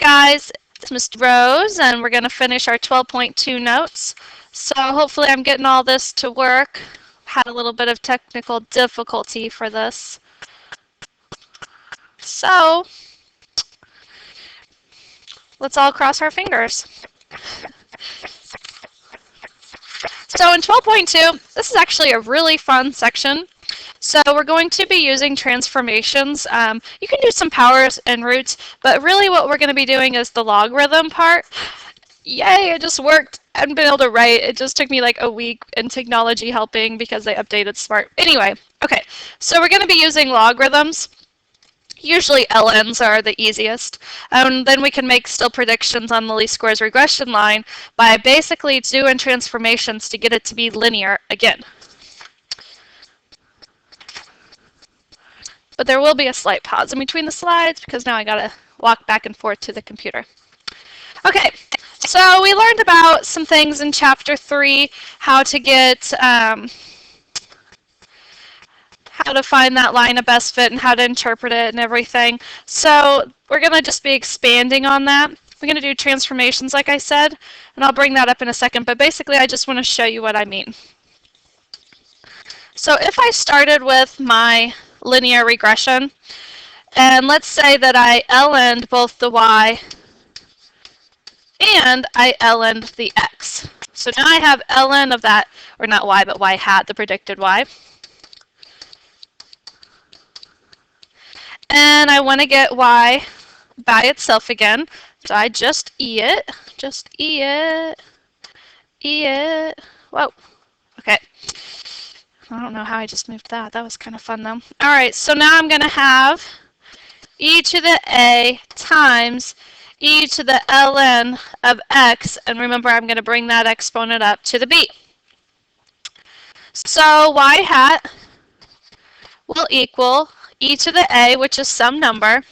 guys, it's Mr. Rose, and we're going to finish our 12.2 notes. So hopefully I'm getting all this to work. Had a little bit of technical difficulty for this. So let's all cross our fingers. So in 12.2, this is actually a really fun section. So we're going to be using transformations. You can do some powers and roots, but really what we're going to be doing is the logarithm part. Yay, it just worked. I haven't been able to write. It just took me like a week in technology helping because they updated Smart. Anyway, okay, so we're going to be using logarithms. Usually LNs are the easiest. Then we can make still predictions on the least squares regression line by basically doing transformations to get it to be linear again. But there will be a slight pause in between the slides because now I gotta walk back and forth to the computer. Okay, so we learned about some things in chapter 3, how to get, how to find that line of best fit and how to interpret it and everything. So we're gonna just be expanding on that. We're gonna do transformations like I said, and I'll bring that up in a second, but basically I just wanna show you what I mean. So if I started with my linear regression, and let's say that I ln'd both the y and I ln'd the x. So now I have ln of that, or not y, but y hat, the predicted y. And I want to get y by itself again, so I just e it, whoa, okay. I don't know how I just moved that. That was kind of fun though. All right, so now I'm going to have e to the a times e to the ln of x, and remember I'm going to bring that exponent up to the b. So y hat will equal e to the a, which is some number.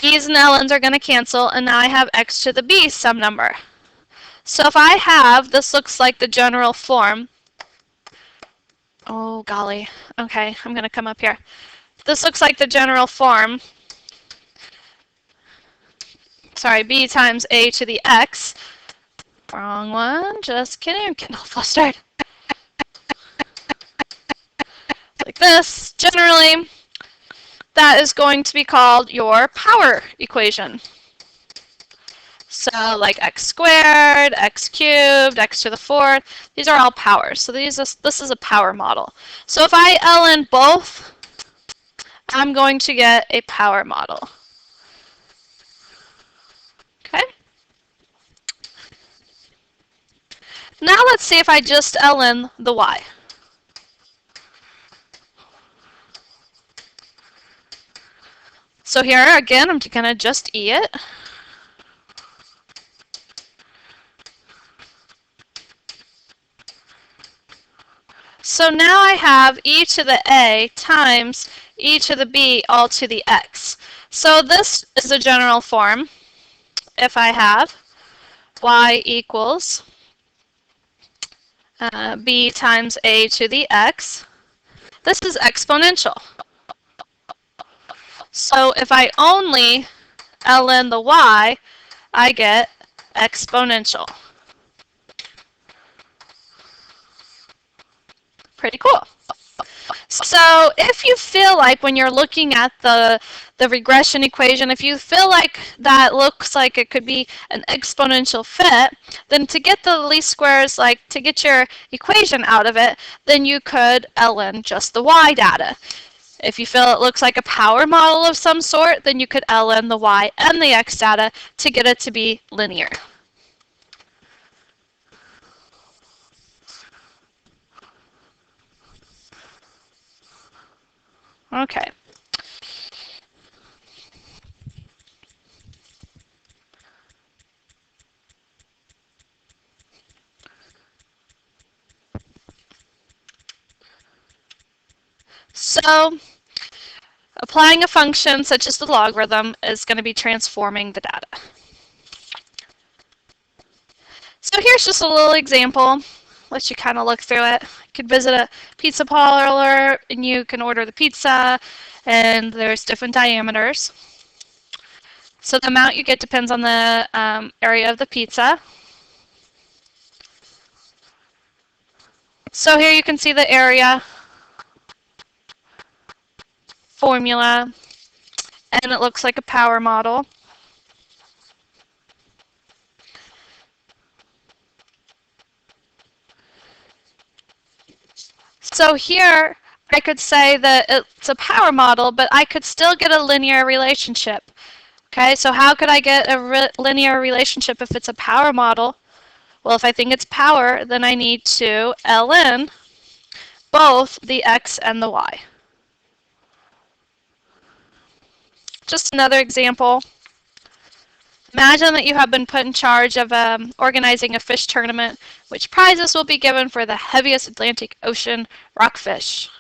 E's and ln's are going to cancel, and now I have x to the b, some number. So if I have, this looks like the general form. Oh, golly. Okay, I'm going to come up here. This looks like the general form. Sorry, b times a to the x. Wrong one. Just kidding. I'm getting all flustered. Like this. Generally, that is going to be called your power equation. So like x squared, x cubed, x to the fourth, these are all powers. So this is a power model. So if I ln both, I'm going to get a power model. Okay? Now let's see if I just ln the y. So here again, I'm going to just e it. So now I have e to the a times e to the b all to the x. So this is a general form. If I have y equals b times a to the x, this is exponential. So if I only ln the y, I get exponential. Pretty cool. So if you feel like when you're looking at the regression equation, if you feel like that looks like it could be an exponential fit, then to get the least squares, like to get your equation out of it, then you could ln just the y data. If you feel it looks like a power model of some sort, then you could ln the y and the x data to get it to be linear. Okay. So, applying a function such as the logarithm is going to be transforming the data. So here's just a little example. Let you kind of look through it. You could visit a pizza parlor and you can order the pizza, and there's different diameters. So the amount you get depends on the area of the pizza. So here you can see the area formula, and it looks like a power model. So here I could say that it's a power model, but I could still get a linear relationship. Okay, so how could I get a linear relationship if it's a power model? Well, if I think it's power, then I need to ln both the x and the y. Just another example. Imagine that you have been put in charge of organizing a fish tournament, which prizes will be given for the heaviest Atlantic Ocean rockfish.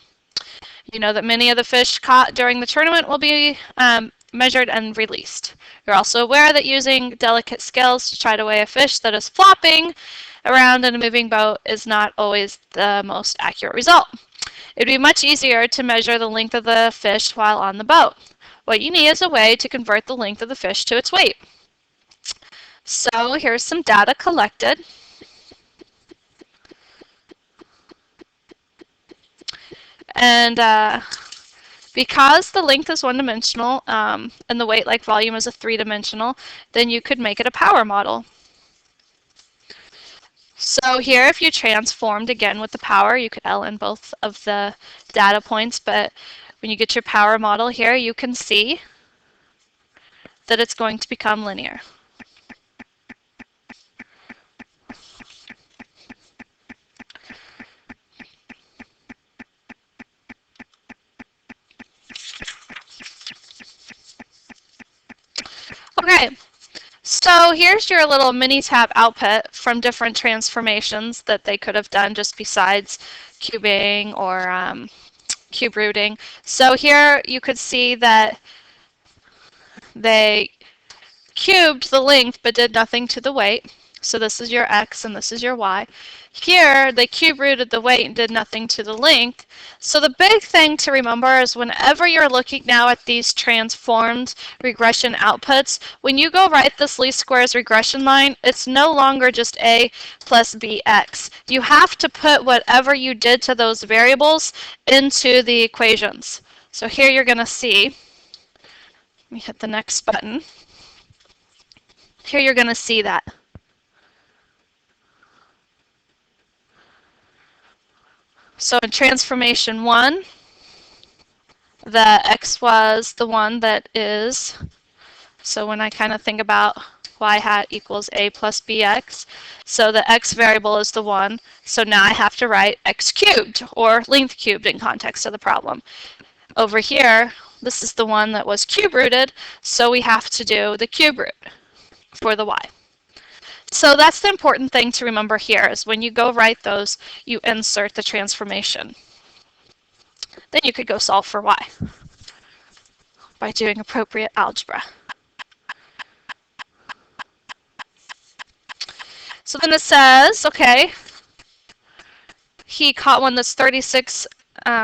You know that many of the fish caught during the tournament will be measured and released. You're also aware that using delicate scales to try to weigh a fish that is flopping around in a moving boat is not always the most accurate result. It would be much easier to measure the length of the fish while on the boat. What you need is a way to convert the length of the fish to its weight. So here's some data collected. And because the length is one-dimensional and the weight, like volume, is a three-dimensional, then you could make it a power model. So here, if you transformed again with the power, you could ln both of the data points, but when you get your power model here, you can see that it's going to become linear. Okay, so here's your little Minitab output from different transformations that they could have done just besides cubing or cube rooting. So here you could see that they cubed the length but did nothing to the weight. So this is your x and this is your y. Here they cube rooted the weight and did nothing to the length. So the big thing to remember is whenever you're looking now at these transformed regression outputs, when you go write this least squares regression line, it's no longer just a plus bx. You have to put whatever you did to those variables into the equations. So here you're going to see, let me hit the next button. Here you're going to see that. So in transformation 1, the x was the one that is, so when I kind of think about y hat equals a plus bx, so the x variable is the 1, so now I have to write x cubed, or length cubed in context of the problem. Over here, this is the one that was cube rooted, so we have to do the cube root for the y. So that's the important thing to remember here, is when you go write those, you insert the transformation. Then you could go solve for y by doing appropriate algebra. So then it says, okay, he caught one that's 36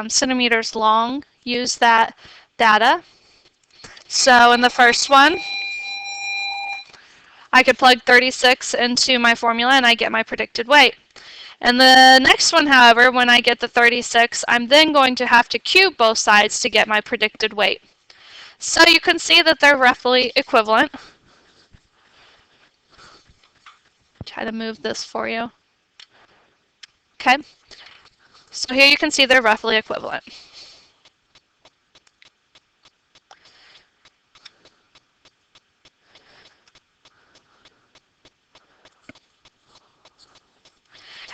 centimeters long. Use that data. So in the first one, I could plug 36 into my formula and I get my predicted weight. And the next one, however, when I get the 36, I'm then going to have to cube both sides to get my predicted weight. So you can see that they're roughly equivalent. Try to move this for you. Okay. So here you can see they're roughly equivalent.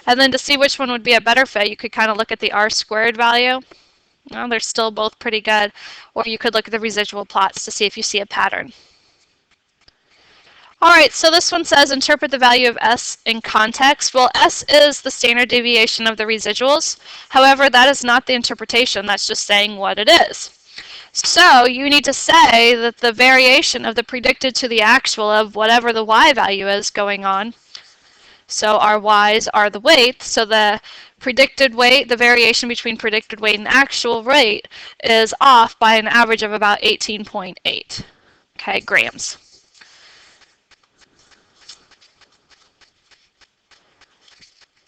And then to see which one would be a better fit, you could kind of look at the r squared value. Well, they're still both pretty good. Or you could look at the residual plots to see if you see a pattern. All right, so this one says interpret the value of S in context. Well, S is the standard deviation of the residuals. However, that is not the interpretation. That's just saying what it is. So you need to say that the variation of the predicted to the actual of whatever the y value is going on. So our y's are the weight. So the predicted weight, the variation between predicted weight and actual rate, is off by an average of about 18.8 grams.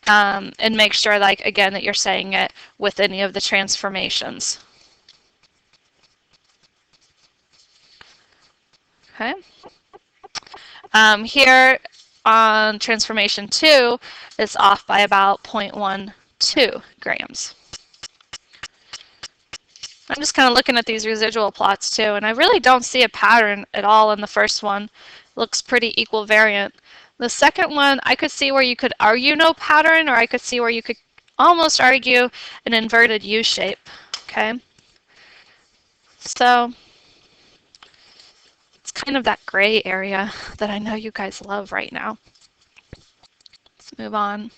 and make sure, like, again, that you're saying it with any of the transformations. Okay. Here on transformation 2, it's off by about 0.12 grams. I'm just kind of looking at these residual plots too, and I really don't see a pattern at all in the first one. It looks pretty equal variant. The second one, I could see where you could argue no pattern, or I could see where you could almost argue an inverted U shape. Okay, so it's kind of that gray area that I know you guys love right now. Let's move on.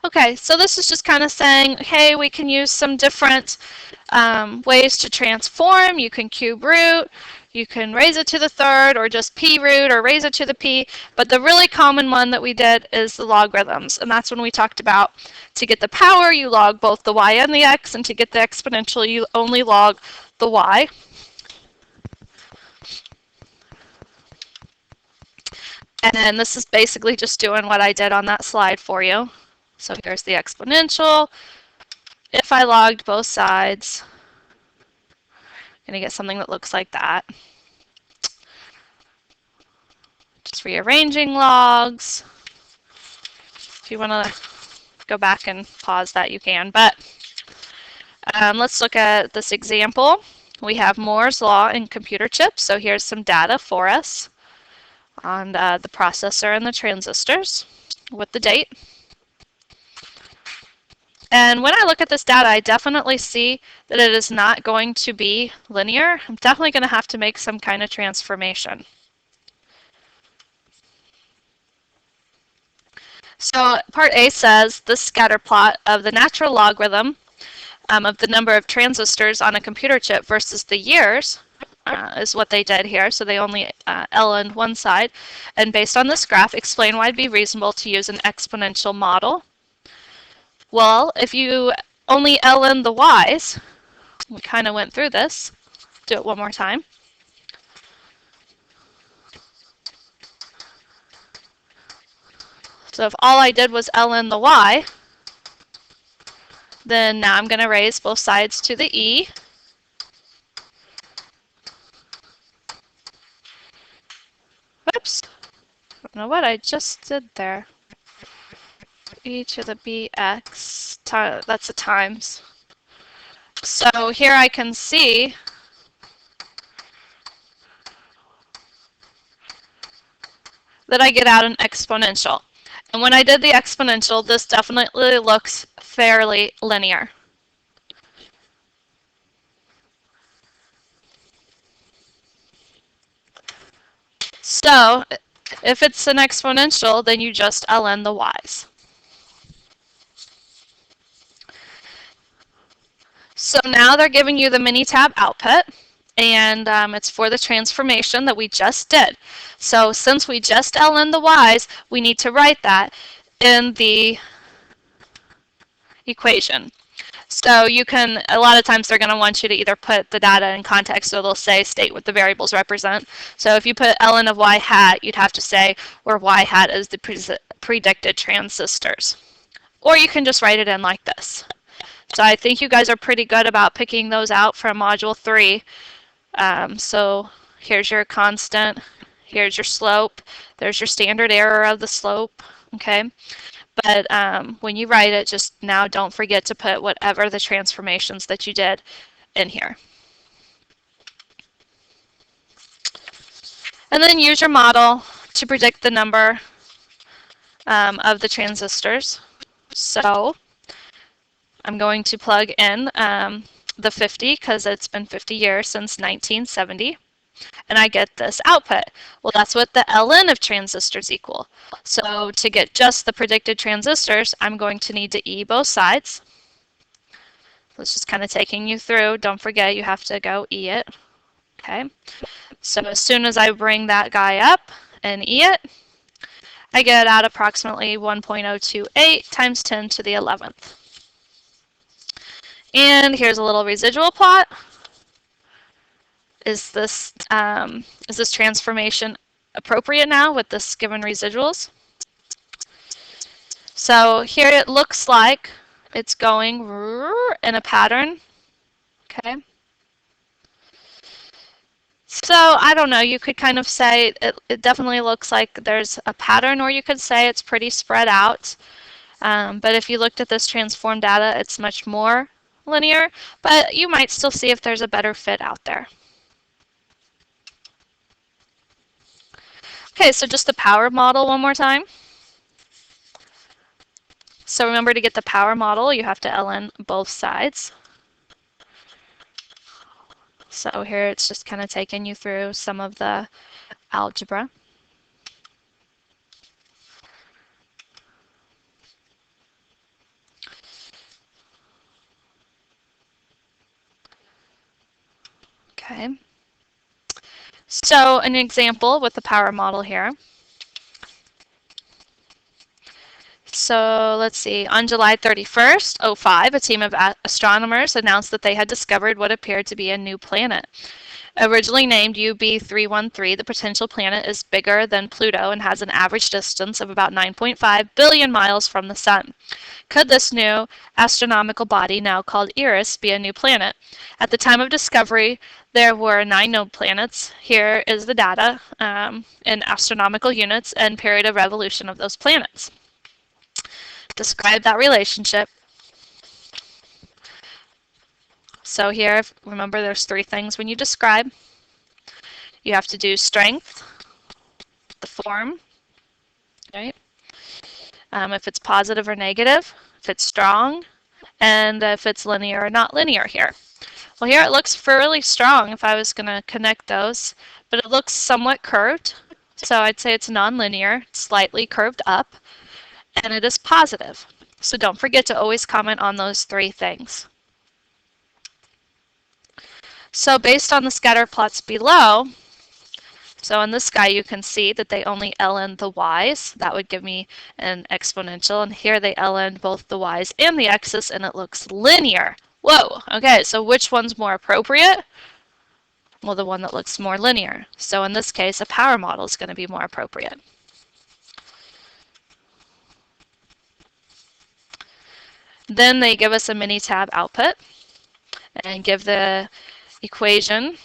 Okay, so this is just kind of saying, hey, we can use some different ways to transform. You can cube root, you can raise it to the third, or just p root, or raise it to the p. But the really common one that we did is the logarithms. And that's when we talked about to get the power, you log both the y and the x, and to get the exponential, you only log the y. And then this is basically just doing what I did on that slide for you. So here's the exponential. If I logged both sides, I'm going to get something that looks like that. Just rearranging logs. If you want to go back and pause that, you can. But let's look at this example. We have Moore's law in computer chips. So here's some data for us on the processor and the transistors with the date. And when I look at this data, I definitely see that it is not going to be linear. I'm definitely going to have to make some kind of transformation. So part A says the scatter plot of the natural logarithm of the number of transistors on a computer chip versus the years is what they did here. So they only ln'd one side. And based on this graph, explain why it'd be reasonable to use an exponential model. Well, if you only ln the y's, we kind of went through this. Do it one more time. So if all I did was ln the y, then now I'm going to raise both sides to the e. Whoops. I don't know what I just did there. E to the bx, that's a times. So here I can see that I get out an exponential. And when I did the exponential, this definitely looks fairly linear. So if it's an exponential, then you just ln the y's. So now they're giving you the Minitab output, and it's for the transformation that we just did. So since we just ln the y's, we need to write that in the equation. So you can, a lot of times they're going to want you to either put the data in context, so they'll say state what the variables represent. So if you put ln of y hat, you'd have to say where y hat is the predicted transistors. Or you can just write it in like this. So I think you guys are pretty good about picking those out from Module 3. So here's your constant, here's your slope, there's your standard error of the slope, okay? But when you write it, just now don't forget to put whatever the transformations that you did in here. And then use your model to predict the number of the transistors. So I'm going to plug in the 50 because it's been 50 years since 1970. And I get this output. Well, that's what the ln of transistors equal. So to get just the predicted transistors, I'm going to need to E both sides. So it's just kind of taking you through. Don't forget, you have to go E it. Okay. So as soon as I bring that guy up and E it, I get out approximately 1.028 times 10 to the 11th. And here's a little residual plot. is this transformation appropriate now with this given residuals? So here it looks like it's going in a pattern. Okay. So I don't know, you could kind of say it definitely looks like there's a pattern, or you could say it's pretty spread out. But if you looked at this transform data, it's much more linear, but you might still see if there's a better fit out there. Okay, so just the power model one more time. So remember, to get the power model, you have to ln both sides. So here it's just kind of taking you through some of the algebra. Okay. So an example with the power model here. So let's see, on July 31st, 2005, a team of astronomers announced that they had discovered what appeared to be a new planet. Originally named UB313, the potential planet is bigger than Pluto and has an average distance of about 9.5 billion miles from the Sun. Could this new astronomical body, now called Eris, be a new planet? At the time of discovery, there were 9 known planets. Here is the data in astronomical units and period of revolution of those planets. Describe that relationship. So here, remember, there's 3 things when you describe. You have to do strength, the form, right? If it's positive or negative, if it's strong, and if it's linear or not linear here. Well, here it looks fairly strong if I was going to connect those, but it looks somewhat curved. So I'd say it's nonlinear, slightly curved up, and it is positive. So don't forget to always comment on those 3 things. So based on the scatter plots below, so in this guy you can see that they only ln the y's. That would give me an exponential, and here they ln both the y's and the x's, and it looks linear. Whoa, okay, so which one's more appropriate? Well, the one that looks more linear. So in this case, a power model is going to be more appropriate. Then they give us a Minitab output and give the equation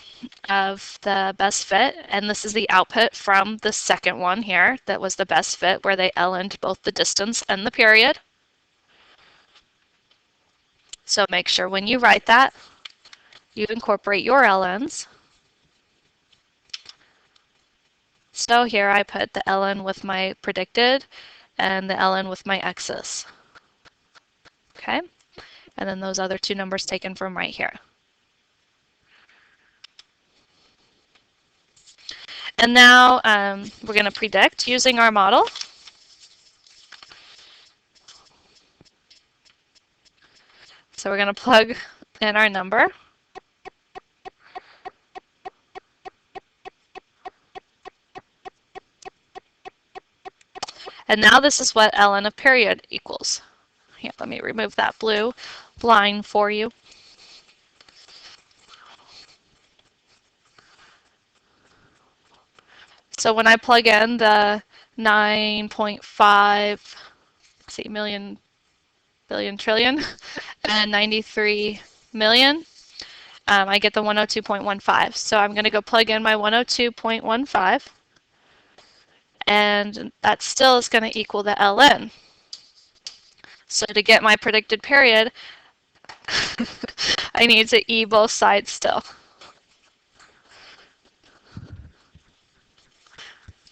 of the best fit, and this is the output from the second one here that was the best fit, where they ln'd both the distance and the period. So make sure when you write that, you incorporate your ln's. So here I put the ln with my predicted and the ln with my x's. Okay, and then those other 2 numbers taken from right here. And now we're going to predict using our model. So we're going to plug in our number. And now this is what ln of period equals. Here, let me remove that blue line for you. So when I plug in the 9.5 million, billion, trillion, and 93 million, I get the 102.15. So I'm going to go plug in my 102.15, and that still is going to equal the ln. So to get my predicted period, I need to e both sides still.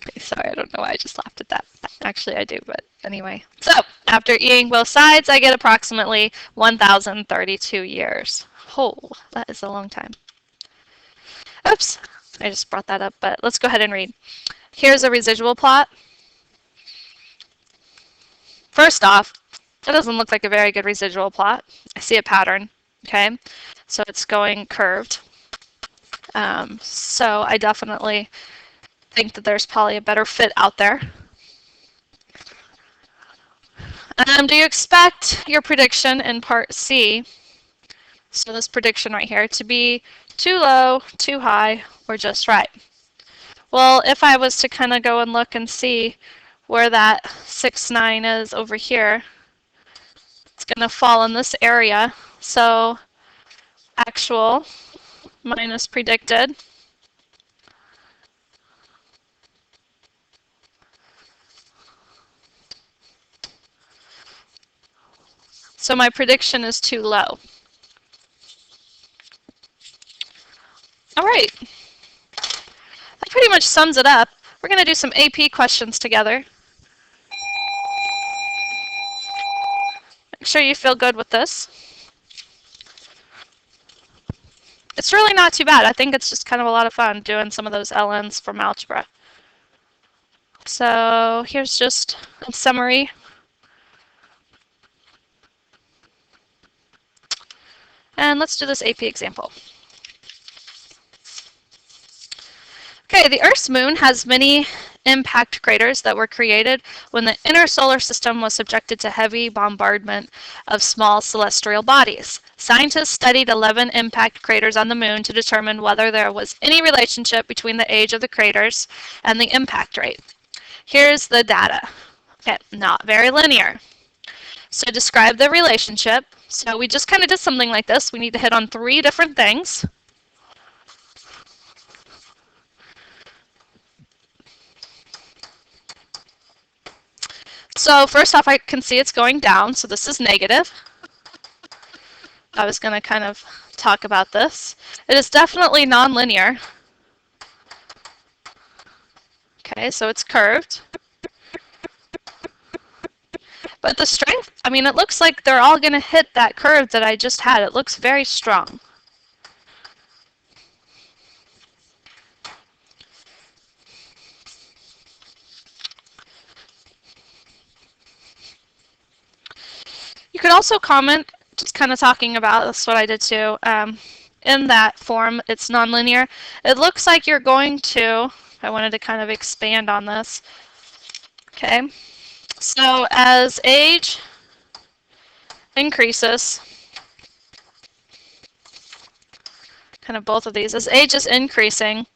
Okay, sorry, I don't know why I just laughed at that. Actually, I do, but anyway. So after eing both sides, I get approximately 1,032 years. Oh, that is a long time. Oops, I just brought that up, but let's go ahead and read. Here's a residual plot. First off, it doesn't look like a very good residual plot. I see a pattern, okay? So it's going curved. So I definitely think that there's probably a better fit out there. Do you expect your prediction in part C So this prediction right here, to be too low, too high, or just right. Well, if I was to kind of go and look and see where that 6,9 is over here, it's going to fall in this area. So actual minus predicted. So my prediction is too low. All right. That pretty much sums it up. We're going to do some AP questions together. Make sure you feel good with this. It's really not too bad. I think it's just kind of a lot of fun doing some of those LNs from algebra. So here's just a summary. And let's do this AP example. Okay, the Earth's moon has many impact craters that were created when the inner solar system was subjected to heavy bombardment of small celestial bodies. Scientists studied 11 impact craters on the moon to determine whether there was any relationship between the age of the craters and the impact rate. Here's the data. Okay, not very linear. So describe the relationship. So we just kind of did something like this. We need to hit on 3 different things. So first off, I can see it's going down, so this is negative. I was going to kind of talk about this. It is definitely nonlinear. Okay, so it's curved. But the strength, I mean, it looks like they're all going to hit that curve that I just had. It looks very strong. You could also comment, just kind of talking about, that's what I did too, in that form, it's nonlinear. It looks like you're going to, I wanted to kind of expand on this. Okay, so as age increases, kind of both of these, as age is increasing,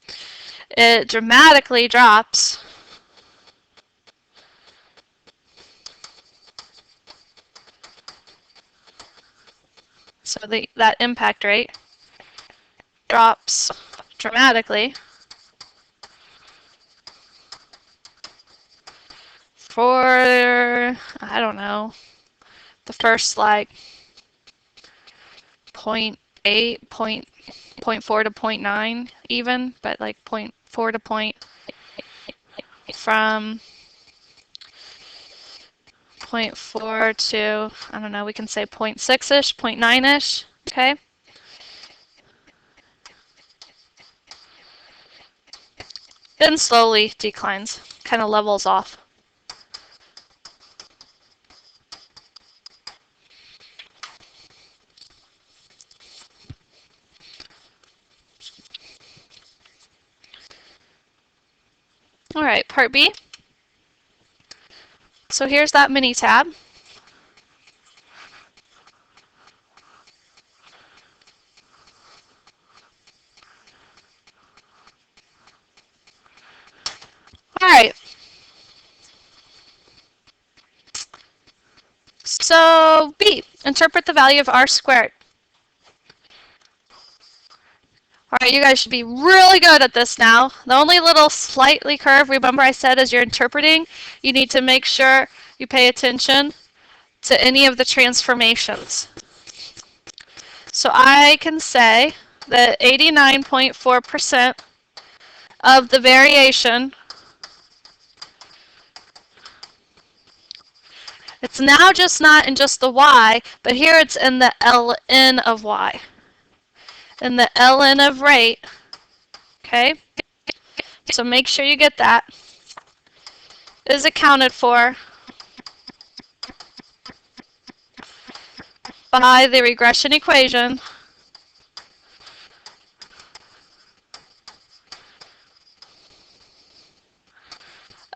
it dramatically drops. So that impact rate drops dramatically for, I don't know, the first like 0.8, 0.4 to 0.9 even, but like 0.4 to from 0.4 to, I don't know, we can say 0.6-ish, 0.9-ish, okay? Then slowly declines, kind of levels off. All right, part B. So here's that mini tab. All right. So B, interpret the value of r squared. All right, you guys should be really good at this now. The only little slightly curve, remember I said as you're interpreting, you need to make sure you pay attention to any of the transformations. So I can say that 89.4% of the variation, it's now just not in just the y, but here it's in the ln of y. In the ln of rate, okay? So make sure you get that, is accounted for by the regression equation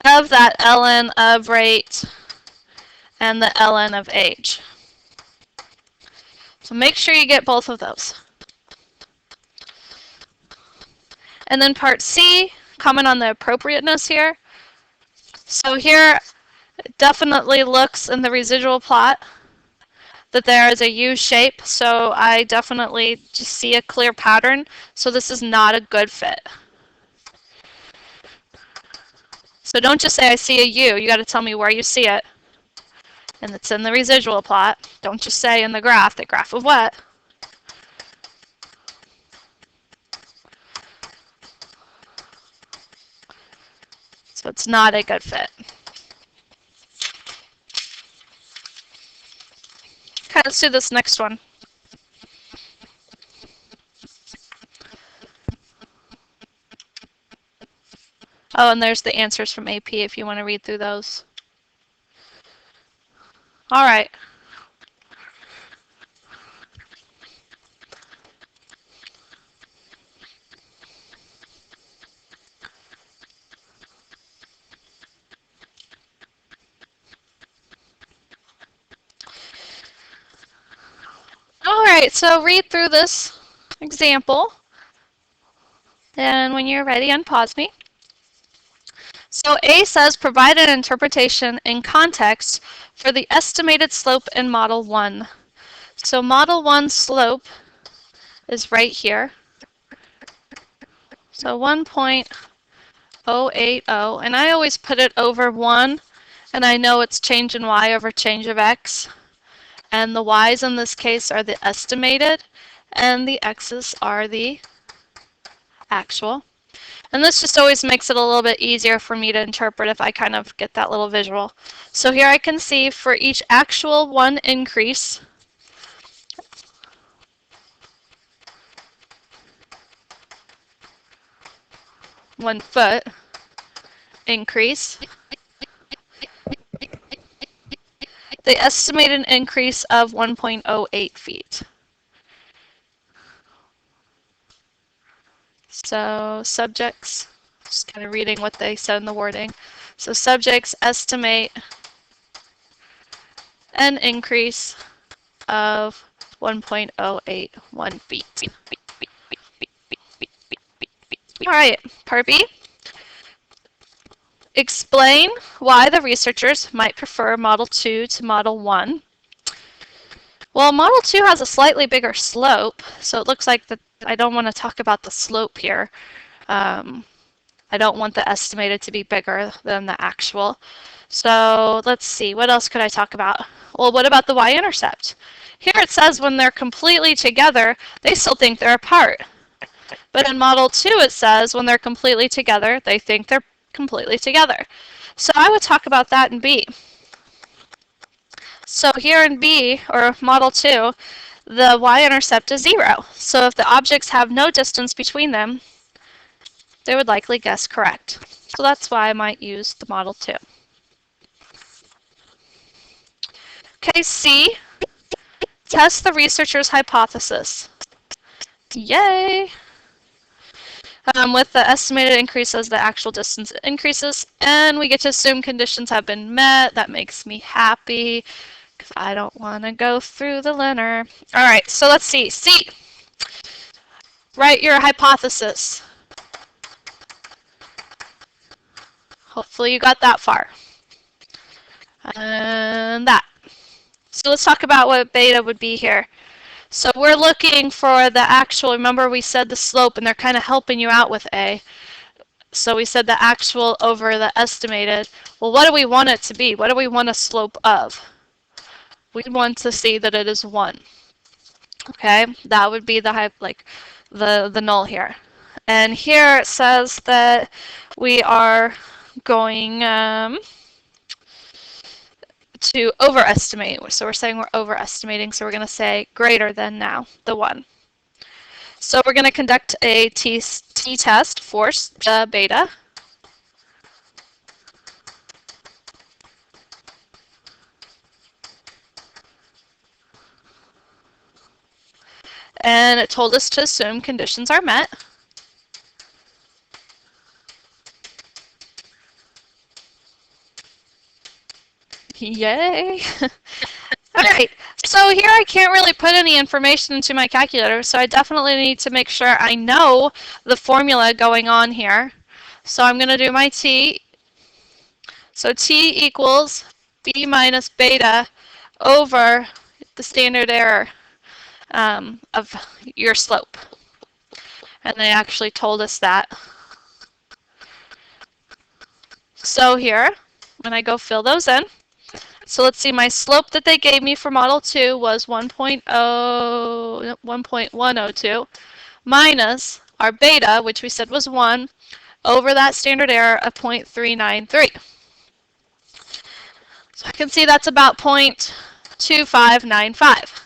of that ln of rate and the ln of age. So make sure you get both of those. And then part C, comment on the appropriateness here. So here, it definitely looks in the residual plot that there is a U shape, so I definitely just see a clear pattern, so this is not a good fit. So don't just say I see a U, you got to tell me where you see it. And it's in the residual plot. Don't just say in the graph of what? So it's not a good fit. Okay, let's do this next one. Oh, and there's the answers from AP if you want to read through those. All right. All right, so read through this example. And when you're ready, unpause me. So A says, provide an interpretation in context for the estimated slope in Model 1. So Model 1 slope is right here. So 1.080, and I always put it over 1, and I know it's change in y over change of x. And the y's in this case are the estimated, and the x's are the actual. And this just always makes it a little bit easier for me to interpret if I kind of get that little visual. So here I can see for each actual 1 increase, one foot increase, the estimated increase of 1.08 feet. So subjects, just kind of reading what they said in the wording. So subjects estimate an increase of 1.081 feet. All right, part B. Explain why the researchers might prefer Model 2 to Model 1. Well, Model 2 has a slightly bigger slope, so it looks like I don't want to talk about the slope here. I don't want the estimated to be bigger than the actual. So let's see, what else could I talk about? Well, what about the y-intercept? Here it says when they're completely together, they still think they're apart. But in Model 2 it says when they're completely together, they think they're completely together. So I would talk about that in B. So here in B, or Model 2, the y-intercept is 0. So if the objects have no distance between them, they would likely guess correct. So that's why I might use the Model 2. Okay, C, test the researcher's hypothesis. Yay! With the estimated increase as the actual distance increases, and we get to assume conditions have been met. That makes me happy, because I don't want to go through the letter. All right, so let's see. C, write your hypothesis. Hopefully you got that far. And that. So let's talk about what beta would be here. So we're looking for the actual, remember we said the slope, and they're kind of helping you out with A. So we said the actual over the estimated. Well, what do we want it to be? What do we want a slope of? We want to see that it is 1. Okay, that would be the null here. And here it says that we are going to overestimate. So we're saying we're overestimating, so we're going to say greater than now, the 1. So we're going to conduct a t-test for the beta. And it told us to assume conditions are met. Yay! All right, So here I can't really put any information into my calculator, so I definitely need to make sure I know the formula going on here. So I'm going to do my t. So t equals b minus beta over the standard error of your slope. And they actually told us that. So here, when I go fill those in, so let's see, my slope that they gave me for Model 2 was 1.102 minus our beta, which we said was 1, over that standard error of 0.393. So I can see that's about 0.2595.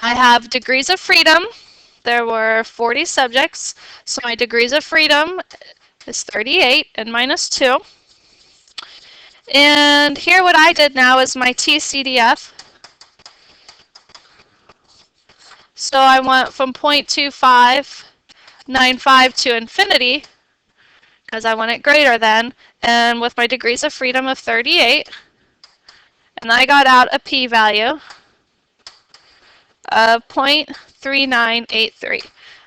I have degrees of freedom. There were 40 subjects, so my degrees of freedom is 38 and minus 2. And here what I did now is my TCDF. So I went from 0.2595 to infinity, because I want it greater than, and with my degrees of freedom of 38, and I got out a p-value of 0.3983.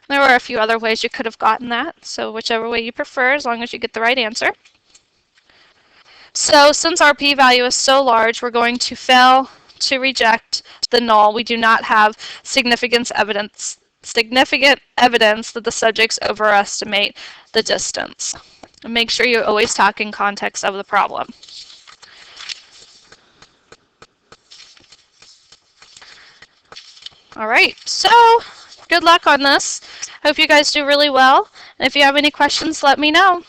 There were a few other ways you could have gotten that, so whichever way you prefer, as long as you get the right answer. So since our p-value is so large, we're going to fail to reject the null. We do not have significant evidence that the subjects overestimate the distance. And make sure you always talk in context of the problem. All right, so good luck on this. Hope you guys do really well. And if you have any questions, let me know.